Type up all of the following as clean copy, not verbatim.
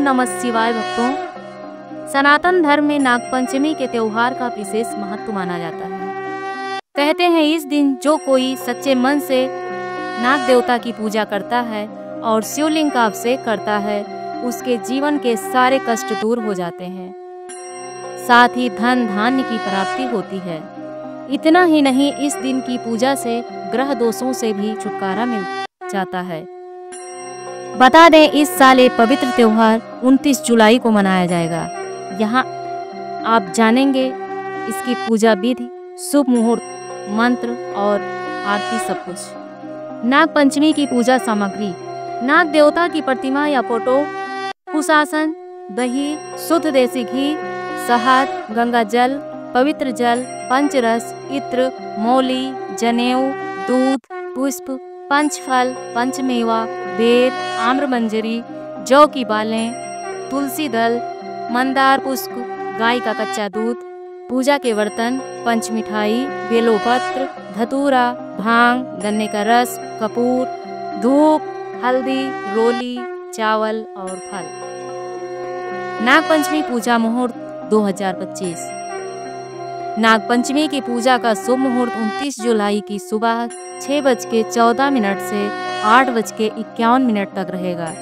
नमः शिवाय भक्तों। सनातन धर्म में नागपंचमी के त्योहार का विशेष महत्व माना जाता है। कहते हैं इस दिन जो कोई सच्चे मन से नाग देवता की पूजा करता है और शिवलिंग का अभिषेक करता है, उसके जीवन के सारे कष्ट दूर हो जाते हैं, साथ ही धन धान्य की प्राप्ति होती है। इतना ही नहीं, इस दिन की पूजा से ग्रह दोषों से भी छुटकारा मिल जाता है। बता दें, इस साल ये पवित्र त्योहार 29 जुलाई को मनाया जाएगा। यहाँ आप जानेंगे इसकी पूजा विधि, शुभ मुहूर्त, मंत्र और आरती सब कुछ। नाग पंचमी की पूजा सामग्री: नाग देवता की प्रतिमा या फोटो, कुशासन, दही, शुद्ध देसी घी, शहद, गंगा जल, पवित्र जल, पंचरस, इत्र, मौली, जनेऊ, दूध, पुष्प, पंचफल, पंचमेवा, बेर, आम्रमंजरी, जौ की बालें, तुलसी दल, मंदार पुष्प, गाय का कच्चा दूध, पूजा के बर्तन, पंचमिठाई, बेलोपत्र, धतूरा, भांग, गन्ने का रस, कपूर, धूप, हल्दी, रोली, चावल और फल। नागपंचमी पूजा मुहूर्त 2025। नागपंचमी की पूजा का शुभ मुहूर्त 29 जुलाई की सुबह 6:14 से 8:51 तक रहेगा।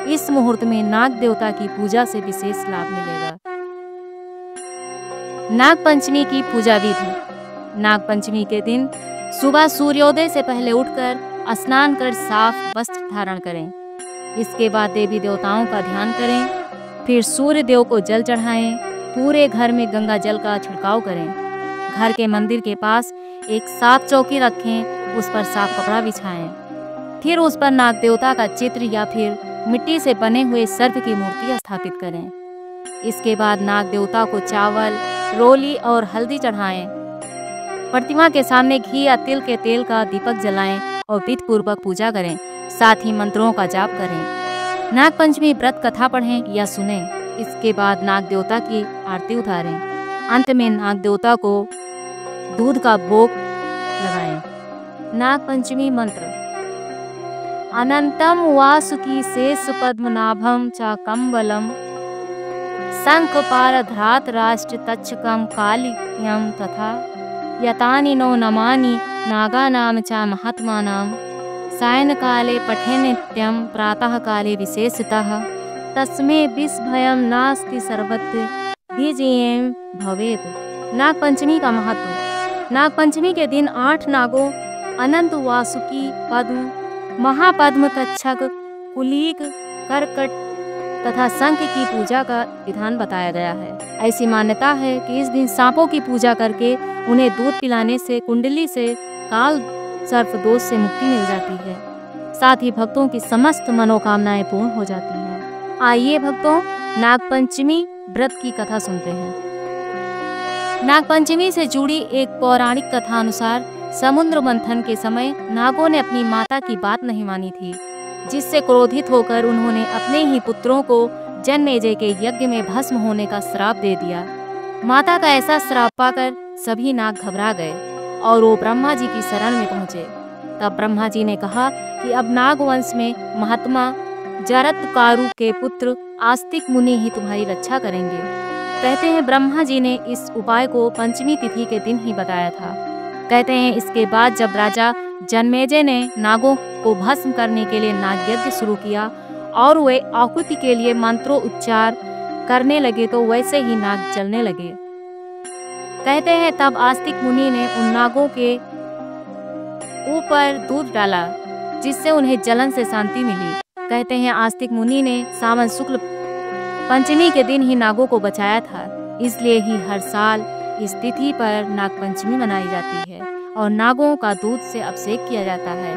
इस मुहूर्त में नाग देवता की पूजा से विशेष लाभ मिलेगा। नागपंचमी की पूजा विधि: नागपंचमी के दिन सुबह सूर्योदय से पहले उठकर स्नान कर साफ वस्त्र धारण करें। इसके बाद देवी देवताओं का ध्यान करें, फिर सूर्य देव को जल चढ़ाएं। पूरे घर में गंगा जल का छिड़काव करें। घर के मंदिर के पास एक साफ चौकी रखें, उस पर साफ कपड़ा बिछाएं। फिर उस पर नाग देवता का चित्र या फिर मिट्टी से बने हुए सर्प की मूर्ति स्थापित करें। इसके बाद नाग देवता को चावल, रोली और हल्दी चढ़ाएं। प्रतिमा के सामने घी या तिल के तेल का दीपक जलाएं और विधि पूर्वक पूजा करें। साथ ही मंत्रों का जाप करें। नागपंचमी व्रत कथा पढ़ें या सुनें। इसके बाद नाग देवता की आरती उतारें। अंत में नाग देवता को दूध का भोग लगाएं। नागपंचमी मंत्र: अनंतम वासुकी शेष पद्मनाभम च कम्बलम शंख पारध्रात राष्ट्र तक्षकम कालियम तथा यतानि नो नमानि नागानाम च महात्मानाम सायन काले पठे नित्यम प्रातः काले विशेषतः तस्मे विस्भयम नास्ति सर्वत्र विजयम भवेत्। नागपंचमी का महत्व: नागपंचमी के दिन 8 नागों, अनंत वासुकी, पद्म, महापद्म, तक्षक, कुलीक, करकट तथा शंख की पूजा का विधान बताया गया है। ऐसी मान्यता है कि इस दिन सांपों की पूजा करके उन्हें दूध पिलाने से कुंडली से काल सर्प दोष से मुक्ति मिल जाती है। साथ ही भक्तों की समस्त मनोकामनाएं पूर्ण हो जाती हैं। आइए भक्तों, नागपंचमी व्रत की कथा सुनते हैं। नागपंचमी से जुड़ी एक पौराणिक कथा अनुसार समुद्र मंथन के समय नागों ने अपनी माता की बात नहीं मानी थी, जिससे क्रोधित होकर उन्होंने अपने ही पुत्रों को जन्मेजय के यज्ञ में भस्म होने का श्राप दे दिया। माता का ऐसा श्राप पाकर सभी नाग घबरा गए और वो ब्रह्मा जी की शरण में पहुँचे। तब ब्रह्मा जी ने कहा कि अब नाग वंश में महात्मा जरत्कारु के पुत्र आस्तिक मुनि ही तुम्हारी रक्षा करेंगे। कहते हैं ब्रह्मा जी ने इस उपाय को पंचमी तिथि के दिन ही बताया था। कहते हैं इसके बाद जब राजा जन्मेजय ने नागों को भस्म करने के लिए नाग यज्ञ शुरू किया और वे आहुति के लिए मंत्रों उच्चार करने लगे तो वैसे ही नाग जलने लगे। कहते हैं तब आस्तिक मुनि ने उन नागों के ऊपर दूध डाला, जिससे उन्हें जलन से शांति मिली। कहते हैं आस्तिक मुनि ने सावन शुक्ल पंचमी के दिन ही नागों को बचाया था, इसलिए ही हर साल इस तिथि पर नागपंचमी मनाई जाती है और नागों का दूध से अभिषेक किया जाता है।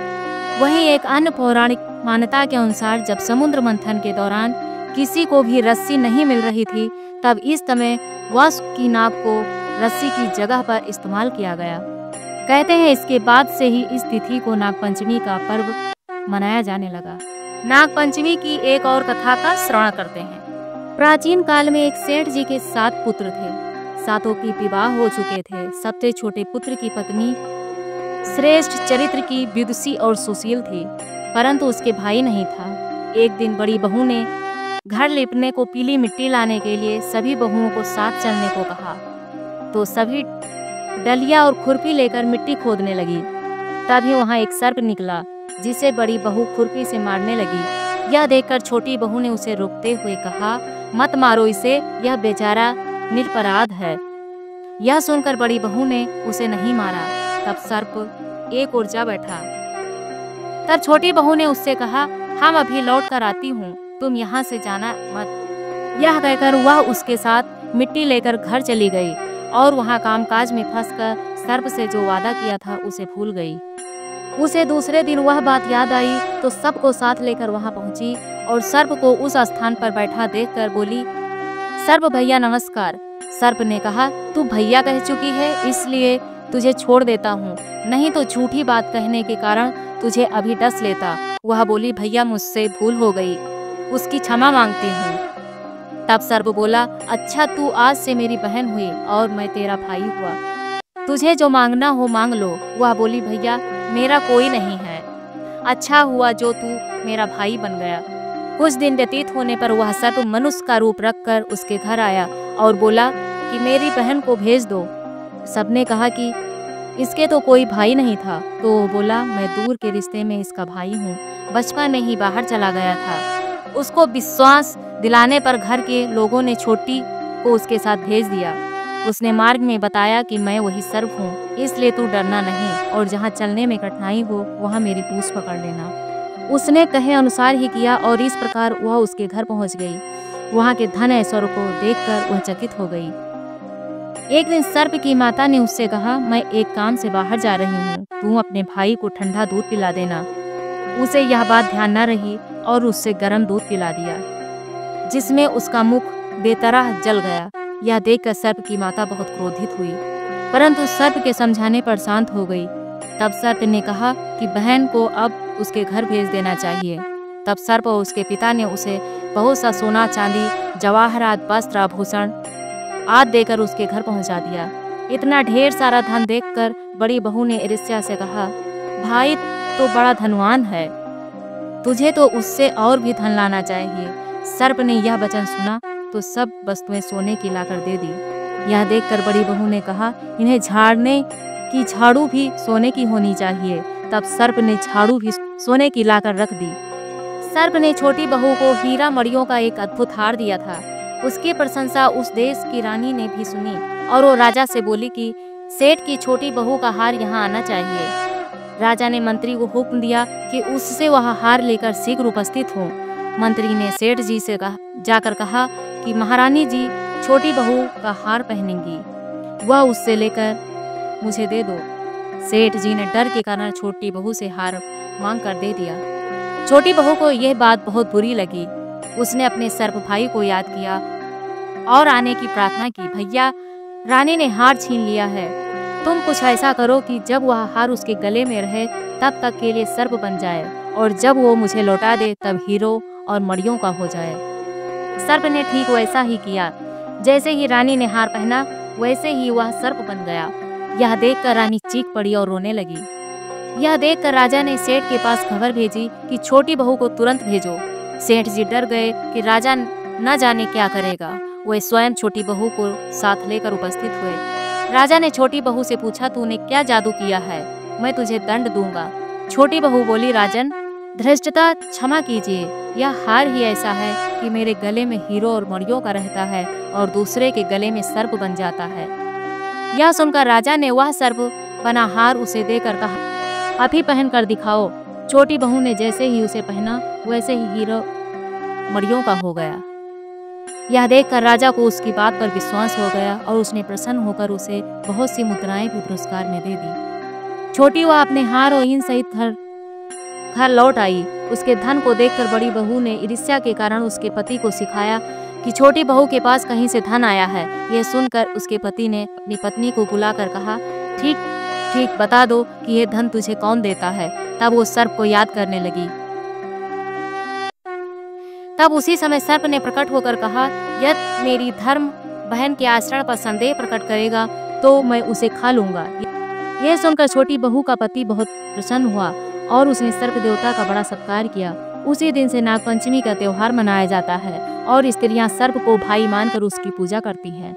वहीं एक अन्य पौराणिक मान्यता के अनुसार जब समुद्र मंथन के दौरान किसी को भी रस्सी नहीं मिल रही थी, तब इस समय वासुकी नाग को रस्सी की जगह पर इस्तेमाल किया गया। कहते हैं इसके बाद से ही इस तिथि को नागपंचमी का पर्व मनाया जाने लगा। नागपंचमी की एक और कथा का श्रवण करते हैं। प्राचीन काल में एक सेठ जी के 7 पुत्र थे। सातों की विवाह हो चुके थे। सबसे छोटे पुत्र की पत्नी श्रेष्ठ चरित्र की, विदुषी और सुशील थी, परंतु उसके भाई नहीं था। एक दिन बड़ी बहू ने घर लिपने को पीली मिट्टी लाने के लिए सभी बहुओं को साथ चलने को कहा। तो सभी डलिया और खुरपी लेकर मिट्टी खोदने लगी। तभी वहाँ एक सर्प निकला, जिसे बड़ी बहू खुरपी से मारने लगी। यह देखकर छोटी बहू ने उसे रोकते हुए कहा, मत मारो इसे, यह बेचारा निरपराध है। यह सुनकर बड़ी बहू ने उसे नहीं मारा। तब सर्प एक ओर जा बैठा। तब छोटी बहू ने उससे कहा, हम अभी लौट कर आती हूँ, तुम यहाँ से जाना मत। यह कहकर वह उसके साथ मिट्टी लेकर घर चली गई और वहाँ कामकाज में फंसकर सर्प से जो वादा किया था उसे भूल गई। उसे दूसरे दिन वह बात याद आई तो सबको साथ लेकर वहाँ पहुँची और सर्प को उस स्थान पर बैठा देखकर बोली, सर्प भैया नमस्कार। सर्प ने कहा, तू भैया कह चुकी है इसलिए तुझे छोड़ देता हूँ, नहीं तो झूठी बात कहने के कारण तुझे अभी डस लेता। वह बोली, भैया मुझसे भूल हो गई, उसकी क्षमा मांगती हूँ। तब सर्प बोला, अच्छा तू आज से मेरी बहन हुई और मैं तेरा भाई हुआ, तुझे जो मांगना हो मांग लो। वह बोली, भैया मेरा कोई नहीं है, अच्छा हुआ जो तू मेरा भाई बन गया। कुछ दिन व्यतीत होने पर वह सर्प मनुष्य का रूप रखकर उसके घर आया और बोला कि मेरी बहन को भेज दो। सबने कहा कि इसके तो कोई भाई नहीं था, तो वो बोला, मैं दूर के रिश्ते में इसका भाई हूँ, बचपन में ही बाहर चला गया था। उसको विश्वास दिलाने पर घर के लोगों ने छोटी को उसके साथ भेज दिया। उसने मार्ग में बताया कि मैं वही सर्प हूँ, इसलिए तू डरना नहीं और जहाँ चलने में कठिनाई हो वहाँ मेरी पूंछ पकड़ लेना। उसने कहे अनुसार ही किया और इस प्रकार वह उसके घर पहुँच गई। वहाँ के धन ऐश्वर्य को देखकर वह चकित हो गई। एक दिन सर्प की माता ने उससे कहा, मैं एक काम से बाहर जा रही हूँ, तू अपने भाई को ठंडा दूध पिला देना। उसे यह बात ध्यान न रही और उससे गर्म दूध पिला दिया, जिसमें उसका मुख बेतरह जल गया। यह देखकर सर्प की माता बहुत क्रोधित हुई, परंतु सर्प के समझाने पर शांत हो गई। तब सर्प ने कहा कि बहन को अब उसके घर भेज देना चाहिए। तब सर्प और उसके पिता ने उसे बहुत सा सोना चांदी, जवाहरात, वस्त्र, आभूषण आदि देकर उसके घर पहुंचा दिया। इतना ढेर सारा धन देखकर बड़ी बहू ने ईर्ष्या से कहा, भाई तो बड़ा धनवान है, तुझे तो उससे और भी धन लाना चाहिए। सर्प ने यह वचन सुना तो सब वस्तुएं सोने की लाकर दे दी। यह देखकर बड़ी बहू ने कहा, इन्हें झाड़ने की झाड़ू भी सोने की होनी चाहिए। तब सर्प ने झाड़ू भी सोने की लाकर रख दी। सर्प ने छोटी बहू को हीरा मणियों का एक अद्भुत हार दिया था। उसकी प्रशंसा उस देश की रानी ने भी सुनी और वो राजा से बोली कि सेठ की छोटी बहू का हार यहाँ आना चाहिए। राजा ने मंत्री को हुक्म दिया कि उससे वह हार लेकर शीघ्र उपस्थित हो। मंत्री ने सेठ जी से जाकर कहा कि महारानी जी छोटी बहू का हार पहनेंगी, वह उससे लेकर मुझे दे दो। सेठ जी ने डर के कारण छोटी बहू से हार मांग कर दे दिया। छोटी बहू को यह बात बहुत बुरी लगी। उसने अपने सर्प भाई को याद किया और आने की प्रार्थना की, भैया रानी ने हार छीन लिया है, तुम कुछ ऐसा करो कि जब वह हार उसके गले में रहे तब तक के लिए सर्प बन जाए और जब वो मुझे लौटा दे तब हीरो और मणियों का हो जाए। सर्प ने ठीक वैसा ही किया। जैसे ही रानी ने हार पहना वैसे ही वह सर्प बन गया। यह देखकर रानी चीख पड़ी और रोने लगी। यह देखकर राजा ने सेठ के पास खबर भेजी कि छोटी बहू को तुरंत भेजो। सेठ जी डर गए कि राजा न जाने क्या करेगा। वे स्वयं छोटी बहू को साथ लेकर उपस्थित हुए। राजा ने छोटी बहू से पूछा, तूने क्या जादू किया है, मैं तुझे दंड दूंगा। छोटी बहू बोली, राजन धृष्टता क्षमा कीजिए, यह हार ही ऐसा है कि मेरे गले में हीरो और मणियों का रहता है और दूसरे के गले में सर्प बन जाता है। यह सुनकर राजा ने वह सर्प बना हार उसे देकर कहा, अभी पहन कर दिखाओ। छोटी बहू ने जैसे ही उसे पहना वैसे ही हीरो मणियों का हो गया। यह देखकर राजा को उसकी बात पर विश्वास हो गया और उसने प्रसन्न होकर उसे बहुत सी मुद्राएं भी पुरस्कार में दे दी। छोटी वह अपने हार और इन सहित घर लौट आई। उसके धन को देखकर बड़ी बहू ने ईर्ष्या के कारण उसके पति को सिखाया कि छोटी बहू के पास कहीं से धन आया है। यह सुनकर उसके पति ने अपनी पत्नी को बुलाकर कहा, ठीक ठीक बता दो कि यह धन तुझे कौन देता है। तब वो सर्प को याद करने लगी। तब उसी समय सर्प ने प्रकट होकर कहा, यदि मेरी धर्म बहन के आचरण पर संदेह प्रकट करेगा तो मैं उसे खा लूंगा। यह सुनकर छोटी बहू का पति बहुत प्रसन्न हुआ और उसने सर्प देवता का बड़ा सत्कार किया। उसी दिन से नागपंचमी का त्यौहार मनाया जाता है और स्त्रियां सर्प को भाई मानकर उसकी पूजा करती हैं।